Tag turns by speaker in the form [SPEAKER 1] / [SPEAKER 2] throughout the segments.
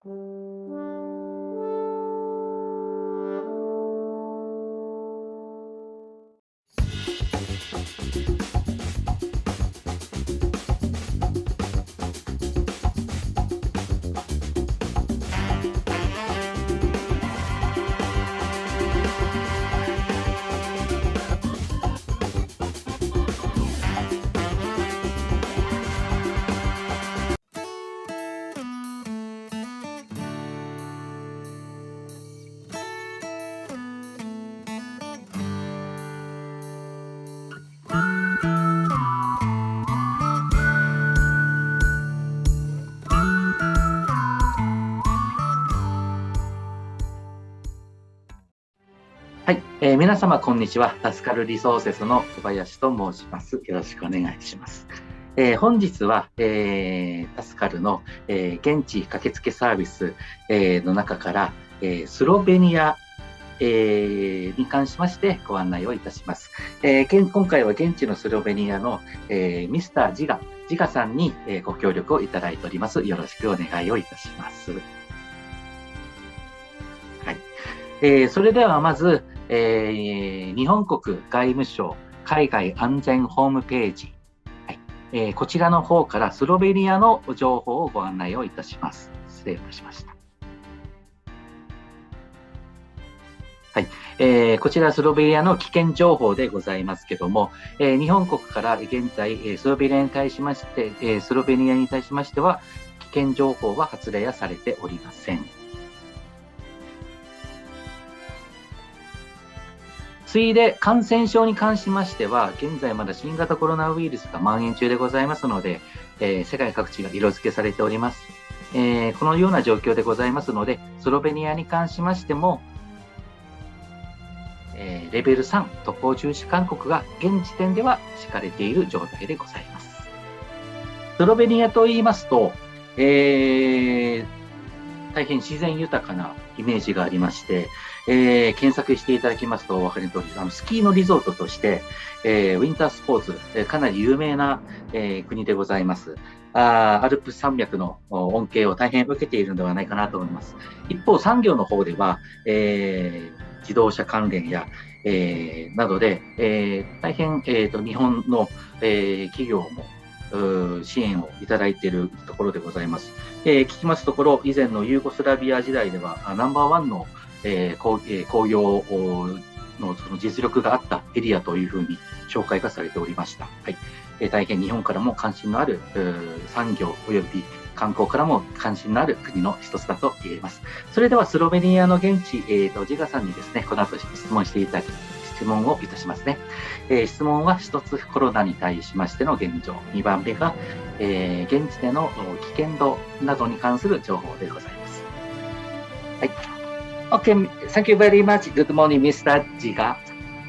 [SPEAKER 1] はい、皆様こんにちは。TASKALリソーセスの小林と申します。よろしくお願いします。本日は、TASKALの、現地駆けつけサービス、の中から、スロベニア、に関しましてご案内をいたします。今回は現地のスロベニアの、ミスタージガさんに、ご協力をいただいております。よろしくお願いをいたします。はい。それではまず、日本国外務省海外安全ホームページ、はい、こちらの方からスロベニアの情報をご案内をいたします。失礼いたしました。はい、こちらスロベニアの危険情報でございますけども、日本国から現在スロベニアに対しまして、は危険情報は発令されておりません。次いで感染症に関しましては、現在まだ新型コロナウイルスが蔓延中でございますので、世界各地が色付けされております。このような状況でございますので、スロベニアに関しましても、レベル3渡航中止勧告が現時点では敷かれている状態でございます。スロベニアと言いますと、大変自然豊かなイメージがありまして、検索していただきますとお分かりの通り、スキーのリゾートとして、ウィンタースポーツ、かなり有名な、国でございます。アルプス山脈の恩恵を大変受けているのではないかなと思います。一方、産業の方では、自動車関連や、などで、大変、日本の、企業も支援をいただいているところでございます。聞きますところ、以前のユーゴスラビア時代ではナンバーワンの、工業のその実力があったエリアというふうに紹介がされておりました。はい、大変日本からも関心のある産業及び観光からも関心のある国の一つだと言えます。それではスロベニアの現地、ジガさんにですね、この後質問していただき質問をいたしますね。質問は1つコロナに対しましての現状、2番目が、現地での危険度などに関する情報でございます。はい。Okay, thank you very much. Good morning, Mr. Jiga.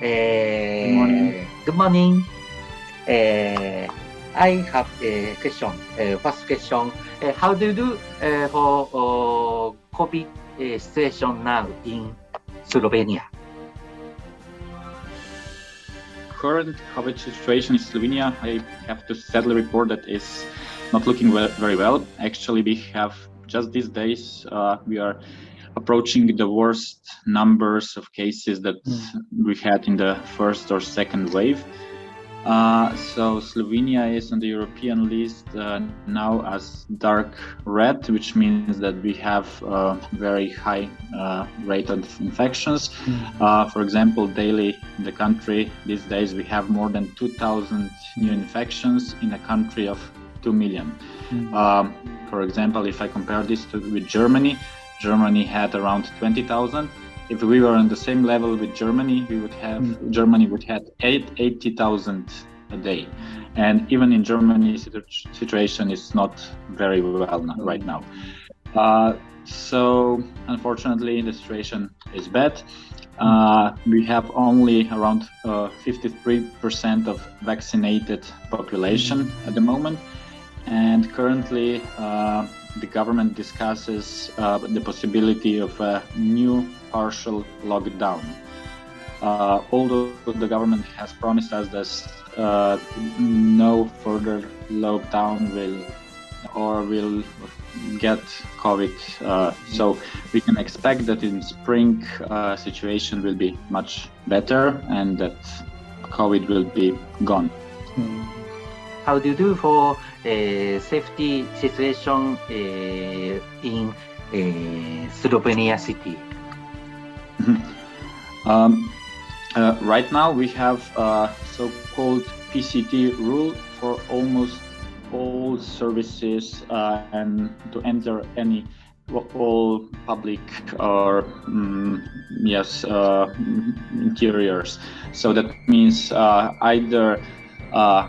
[SPEAKER 2] Good morning.
[SPEAKER 1] Good morning. I have a question. First question: How do you do for COVID situation now in Slovenia?
[SPEAKER 2] Current COVID situation in Slovenia, I have to sadly report that is not looking very well. Actually, we have just these days, we are approaching the worst numbers of cases that we had in the first or second wave. So Slovenia is on the European list now as dark red, which means that we have a very high rate of infections. For example, daily in the country these days we have more than 2,000 new infections in a country of 2 million. For example, if I compare this with Germany, Germany had around 20,000. If we were on the same level with Germany, Germany would have 80,000 a day. And even in Germany, situation is not very well right now. So unfortunately, the situation is bad. We have only around 53% of vaccinated population at the moment. And currently, the government discusses the possibility of a new partial lockdown. Although the government has promised us that no further lockdown will get COVID. So we can expect that in spring situation will be much better and that COVID will be gone.
[SPEAKER 1] How do you do for safety situation in Slovenia city?
[SPEAKER 2] Right now we have so-called PCT rule for almost all services and to enter all public or interiors. So that means either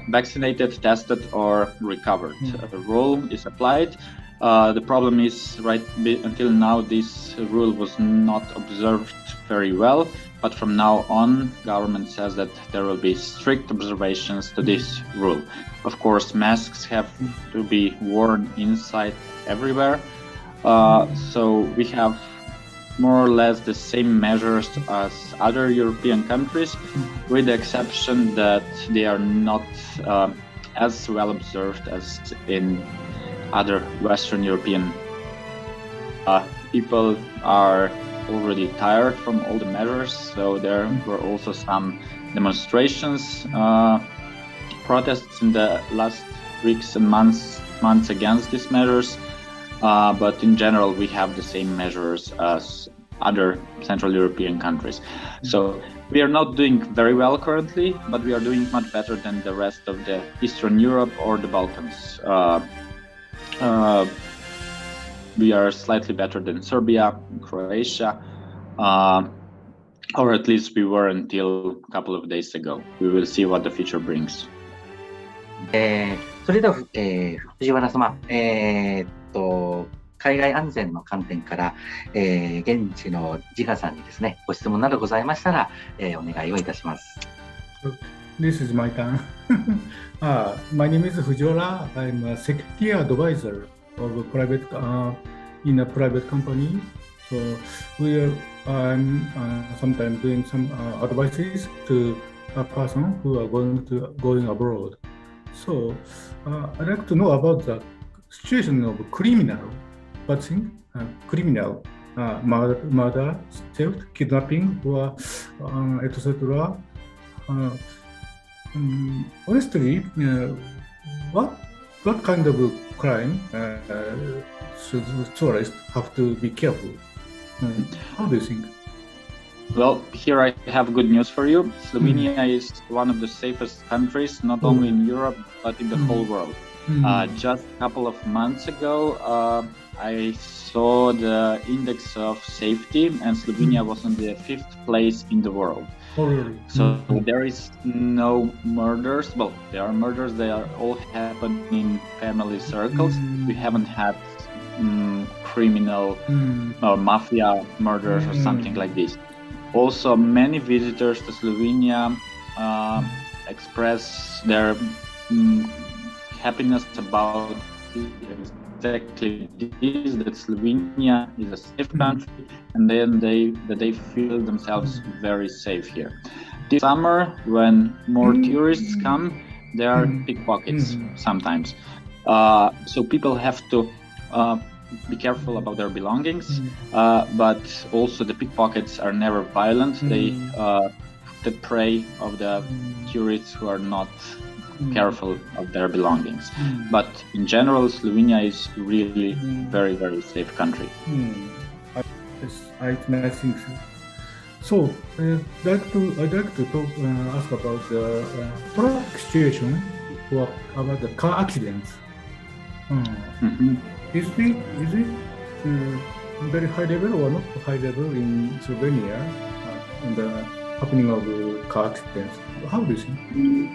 [SPEAKER 2] vaccinated, tested, or recovered. The rule is applied. The problem is until now this rule was not observed very well. But from now on, government says that there will be strict observations to this rule. Of course, masks have to be worn inside everywhere. So we have more or less the same measures as other European countries, with the exception that they are not as well observed as in other Western European. People are already tired from all the measures, so there were also some demonstrations, protests in the last weeks and months against these measures, but in general we have the same measures as other Central European countries. So we are not doing very well currently, but we are doing much better than the rest of the Eastern Europe or the Balkans. We are slightly better than Serbia, Croatia, or at least we were until a couple of days ago. We will see what the future brings.
[SPEAKER 1] それでは、藤原様、海外安全の観点から、現地のジガさんにですね、ご質問などございましたら、お願いをいたします。
[SPEAKER 3] This is my turn. My name is Fujiwara. I'm a security advisor of a private in a private company. So I'm sometimes doing some advices to a person who are going abroad. So I'd like to know about the situation of criminal, criminal murder, theft, kidnapping, or etc. Honestly, what kind of crime should tourists have to be careful? How do you think?
[SPEAKER 2] Well, here I have good news for you. Slovenia is one of the safest countries, not only in Europe, but in the whole world. Just a couple of months ago, I saw the index of safety, and Slovenia was on the 5th place in the world.
[SPEAKER 3] Oh, really?
[SPEAKER 2] So there is no murders. Well, there are murders. They are all happen in family circles. We haven't had criminal or mafia murders or something like this. Also, many visitors to Slovenia express their happiness about exactly this, that Slovenia is a safe country, and then they feel themselves very safe here. This summer, when more tourists come, there are pickpockets sometimes. So people have to be careful about their belongings, but also the pickpockets are never violent. They the prey of the tourists who are not careful of their belongings. But in general, Slovenia is really very, very safe country.
[SPEAKER 3] I think so. I'd like to ask about the traffic situation or about the car accidents. Is it very high level or not high level in Slovenia in the happening of car accidents? How do you think?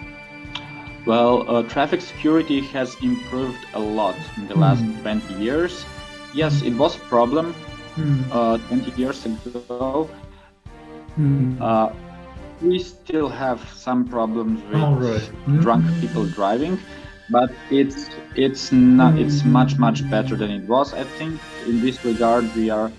[SPEAKER 2] Well, traffic security has improved a lot in the last 20 years. Yes, it was a problem 20 years ago. We still have some problems with drunk people driving, but it's much better than it was. I think in this regard we are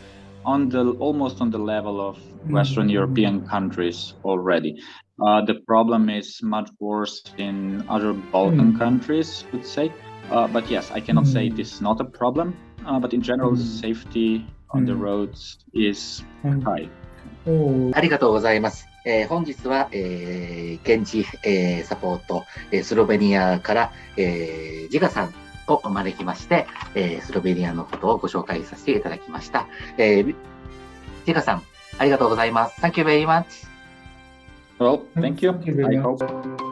[SPEAKER 2] almost on the level of Western European countries already. The problem is much worse in other Balkan countries, I would say. But yes, I cannot say it is not a problem. but in general, safety on the roads is high.
[SPEAKER 1] ありがとうございます。本日は、現地、サポート、スロベニアから、ジガさんを招きまして、スロベニアのことをご紹介させていただきました。ジガさん、ありがとうございます。Thank you very much.
[SPEAKER 2] Well, thank you.
[SPEAKER 3] Thank you very
[SPEAKER 2] I
[SPEAKER 3] much.
[SPEAKER 2] hope